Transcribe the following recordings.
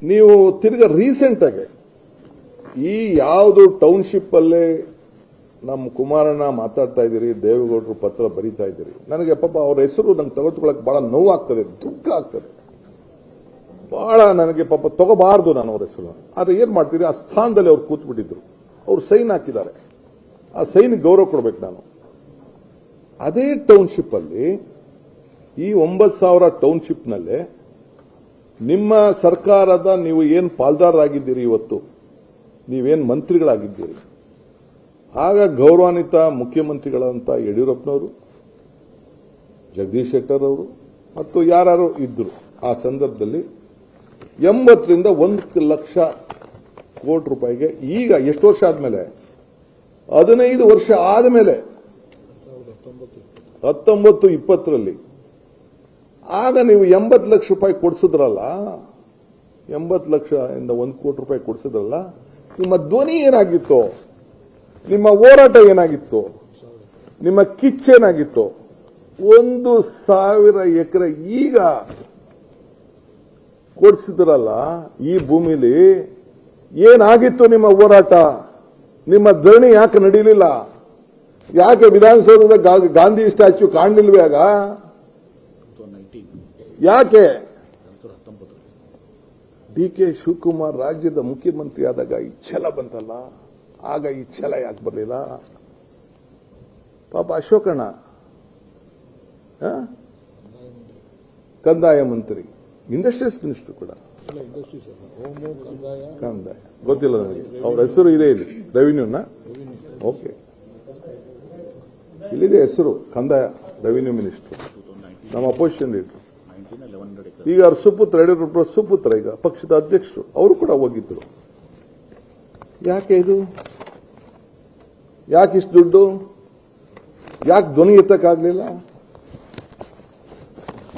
ನೀವು ತಿರ್ಗಾ ರೀಸೆಂಟ್ ಆಗಿ ಈ ಯಾವುದು ಟೌನ್ಶಿಪ್ ಅಲ್ಲೇ ನಮ್ಮ ಕುಮಾರಣ್ಣ ಮಾತಾಡ್ತಾ ಇದ್ದೀರಿ, ದೇವೇಗೌಡರು ಪತ್ರ ಬರೀತಾ ಇದ್ದೀರಿ. ನನಗೆ ಪಾಪ ಅವ್ರ ಹೆಸರು ನಂಗೆ ತೆಗೆದುಕೊಳ್ಳಕ್ಕೆ ಬಹಳ ನೋವಾಗ್ತದೆ, ದುಃಖ ಆಗ್ತದೆ. ಬಹಳ ನನಗೆ ಪಾಪ ತಗೋಬಾರ್ದು ನಾನು ಅವ್ರ ಹೆಸರು. ಆದ್ರೆ ಏನ್ ಮಾಡ್ತೀರಿ, ಆ ಸ್ಥಾನದಲ್ಲಿ ಅವ್ರು ಕೂತ್ಬಿಟ್ಟಿದ್ರು, ಅವ್ರು ಸೈನ್ ಹಾಕಿದ್ದಾರೆ, ಆ ಸೈನ್ ಗೌರವ ಕೊಡ್ಬೇಕು ನಾನು. ಅದೇ ಟೌನ್ಶಿಪ್ ಅಲ್ಲಿ ಈ 9,000 ಟೌನ್ಶಿಪ್ ನಲ್ಲೇ ನಿಮ್ಮ ಸರ್ಕಾರದ ನೀವು ಏನ್ ಪಾಲ್ದಾರರಾಗಿದ್ದೀರಿ, ಇವತ್ತು ನೀವೇನ್ ಮಂತ್ರಿಗಳಾಗಿದ್ದೀರಿ, ಆಗ ಗೌರವಾನ್ವಿತ ಮುಖ್ಯಮಂತ್ರಿಗಳಂತ ಯಡಿಯೂರಪ್ಪನವರು, ಜಗದೀಶ್ ಶೆಟ್ಟರ್ ಅವರು ಮತ್ತು ಯಾರು ಇದ್ರು ಆ ಸಂದರ್ಭದಲ್ಲಿ 80 ರಿಂದ 1 ಲಕ್ಷ ಕೋಟಿ ರೂಪಾಯಿಗೆ ಈಗ ಎಷ್ಟು ವರ್ಷ ಆದ್ಮೇಲೆ, 15 ವರ್ಷ ಆದ್ಮೇಲೆ 19-20ರಲ್ಲಿ ಆಗ ನೀವು 80 ಲಕ್ಷ ರೂಪಾಯಿ ಕೊಡಿಸಿದ್ರಲ್ಲ, 80 ಲಕ್ಷ ಇಂದ 1 ಕೋಟಿ ರೂಪಾಯಿ ಕೊಡಿಸಿದ್ರಲ್ಲ, ನಿಮ್ಮ ಧ್ವನಿ ಏನಾಗಿತ್ತು, ನಿಮ್ಮ ಹೋರಾಟ ಏನಾಗಿತ್ತು, ನಿಮ್ಮ ಕಿಚ್ಚೇನಾಗಿತ್ತು? 1,000 ಎಕರೆ ಈಗ ಕೊಡಿಸಿದ್ರಲ್ಲ, ಈ ಭೂಮಿಲಿ ಏನಾಗಿತ್ತು ನಿಮ್ಮ ಹೋರಾಟ? ನಿಮ್ಮ ಧರಣಿ ಯಾಕೆ ನಡೀಲಿಲ್ಲ? ಯಾಕೆ ವಿಧಾನಸೌಧದ ಗಾಂಧಿ ಸ್ಟ್ಯಾಚ್ಯೂ ಕಾಣಲಿಲ್ವೇ ಆಗ? ಯಾಕೆ? ಡಿ.ಕೆ. ಶಿವಕುಮಾರ್ ರಾಜ್ಯದ ಮುಖ್ಯಮಂತ್ರಿ ಆದಾಗ ಈ ಛಲ ಬಂತಲ್ಲ, ಆಗ ಈ ಛಲ ಯಾಕೆ ಬರಲಿಲ್ಲ? ಪಾಪ ಅಶೋಕಣ್ಣ ಕಂದಾಯ ಮಂತ್ರಿ, ಇಂಡಸ್ಟ್ರೀಸ್ ಮಿನಿಸ್ಟರ್ ಕೂಡ, ಕಂದಾಯ ಗೊತ್ತಿಲ್ಲ ನನಗೆ, ಅವ್ರ ಹೆಸರು ಇದೆ ಇಲ್ಲಿ, ರೆವಿನ್ಯೂನ. ಓಕೆ, ಇಲ್ಲಿದೆ ಹೆಸರು, ಕಂದಾಯ ರೆವಿನ್ಯೂ ಮಿನಿಸ್ಟರ್, ನಮ್ಮ ಅಪೋಸಿಷನ್ ಲೀಡರ್. ಈಗ ಅವ್ರ ಸುಪುತ್ರ, ಯಡಿಯೂರಪ್ಪ ಸುಪುತ್ರ ಈಗ ಪಕ್ಷದ ಅಧ್ಯಕ್ಷರು, ಅವರು ಕೂಡ ಹೋಗಿದ್ರು. ಯಾಕೆ ಇದು? ಯಾಕೆ ಇಷ್ಟು ದುಡ್ಡು? ಯಾಕೆ ಧ್ವನಿ ಎತ್ತಕ್ಕಾಗ್ಲಿಲ್ಲ?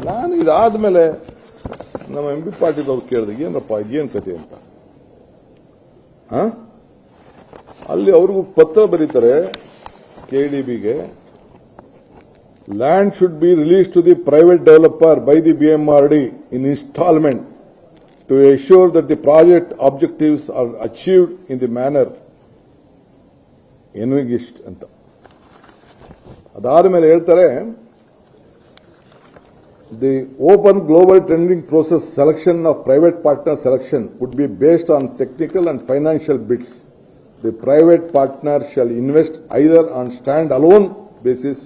ನಾನು ಇದಾದ್ಮೇಲೆ ನಮ್ಮ ಎಂ.ಬಿ. ಪಾಟೀಲ್ ಅವ್ರು ಕೇಳಿದೆ, ಏನಪ್ಪ ಇದೇನ್ ಕತೆ ಅಂತ. ಅಲ್ಲಿ ಅವ್ರಿಗೂ ಪತ್ರ ಬರೀತಾರೆ ಕೆಡಿಬಿಗೆ, land should be released to the private developer by the BMRD in installment to ensure that the project objectives are achieved in the manner envisaged ಅಂತ. ಅದಾದ ಮೇಲೆ ಹೇಳ್ತಾರೆ, the open global tendering process selection of private partner selection would be based on technical and financial bids. The private partner shall invest either on stand-alone basis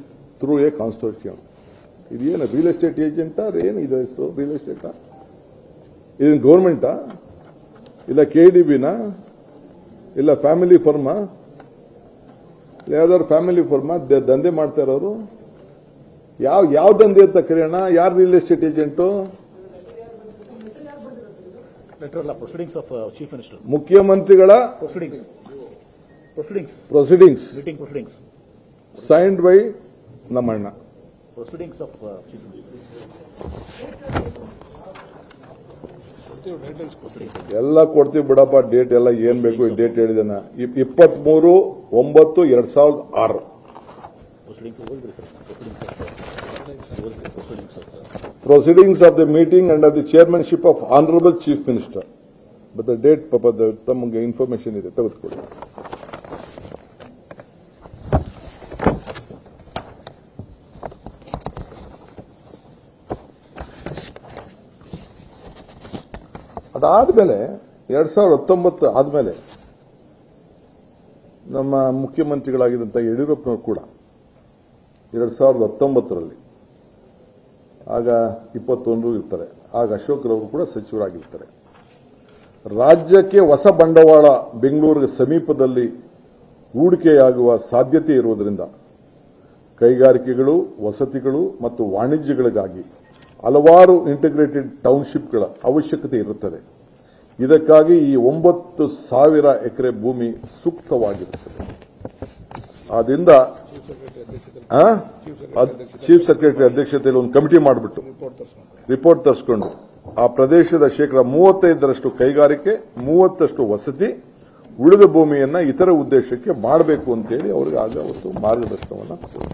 through a consortium. ಇದೇನು real estate ಏಜೆಂಟಾ? ಏನು ಇದು ಹೆಸರು? Real ಎಸ್ಟೇಟಾ? ಇದೇನು ಗೌರ್ಮೆಂಟಾ? ಇಲ್ಲ ಕೆಡಿಬಿನಾ? ಇಲ್ಲ ಫ್ಯಾಮಿಲಿ ಫರ್ಮಾ? ಯಾವ್ದಾದ್ರು ಫ್ಯಾಮಿಲಿ ಫರ್ಮಾ ದಂಧೆ ಮಾಡ್ತಾ ಇರೋರು? ಯಾವ ದಂಧೆ ಅಂತ ಕರೆಯೋಣ? ಯಾರು ರಿಯಲ್ ಎಸ್ಟೇಟ್ ಏಜೆಂಟು? ಮುಖ್ಯಮಂತ್ರಿಗಳ ಪ್ರೊಸೀಡಿಂಗ್ಸ್ ಸೈನ್ಡ್ ಬೈ ನಮ್ಮಣ್ಣ. ಪ್ರೊಸೀಡಿಂಗ್ಸ್ ಆಫ್ ಚೀಫ್ ಮಿನಿಸ್ಟರ್ ಎಲ್ಲ ಕೊಡ್ತೀವಿ ಬಿಡಪ್ಪ, ಡೇಟ್ ಎಲ್ಲ ಏನ್ ಬೇಕು ಡೇಟ್ ಹೇಳಿದಾನ. 23/9/2006 proceedings of the meeting under the chairmanship of honourable chief minister. But the date ಪಾಪ ತಮಗೆ ಇನ್ಫಾರ್ಮೇಶನ್ ಇದೆ, ತೆಗೆದುಕೊಳ್ಳಿ. ಅದಾದ್ಮೇಲೆ 2019 ಆದ್ಮೇಲೆ ನಮ್ಮ ಮುಖ್ಯಮಂತ್ರಿಗಳಾಗಿದ್ದಂಥ ಯಡಿಯೂರಪ್ಪನವರು ಕೂಡ 2019ರಲ್ಲಿ, ಆಗ 21 ಇರ್ತಾರೆ, ಆಗ ಅಶೋಕ್ರವರು ಕೂಡ ಸಚಿವರಾಗಿರ್ತಾರೆ. ರಾಜ್ಯಕ್ಕೆ ಹೊಸ ಬಂಡವಾಳ ಬೆಂಗಳೂರಿಗೆ ಸಮೀಪದಲ್ಲಿ ಹೂಡಿಕೆಯಾಗುವ ಸಾಧ್ಯತೆ ಇರುವುದರಿಂದ ಕೈಗಾರಿಕೆಗಳು, ವಸತಿಗಳು ಮತ್ತು ವಾಣಿಜ್ಯಗಳಿಗಾಗಿ ಹಲವಾರು ಇಂಟಿಗ್ರೇಟೆಡ್ ಟೌನ್ಶಿಪ್ಗಳ ಅವಶ್ಯಕತೆ ಇರುತ್ತದೆ. ಇದಕ್ಕಾಗಿ ಈ 9,000 ಎಕರೆ ಭೂಮಿ ಸೂಕ್ತವಾಗಿರುತ್ತದೆ. ಆದ್ದರಿಂದ ಚೀಫ್ ಸೆಕ್ರೆಟರಿ ಅಧ್ಯಕ್ಷತೆಯಲ್ಲಿ ಒಂದು ಕಮಿಟಿ ಮಾಡಿಬಿಟ್ಟು ರಿಪೋರ್ಟ್ ತರಿಸಿಕೊಂಡು ಆ ಪ್ರದೇಶದ 35% ಕೈಗಾರಿಕೆ, 30% ವಸತಿ, ಉಳಿದ ಭೂಮಿಯನ್ನ ಇತರ ಉದ್ದೇಶಕ್ಕೆ ಮಾಡಬೇಕು ಅಂತೇಳಿ ಅವರಿಗೆ ಆಗ ಅವತ್ತು ಮಾರ್ಗದರ್ಶನವನ್ನು ಕೊಟ್ಟರು.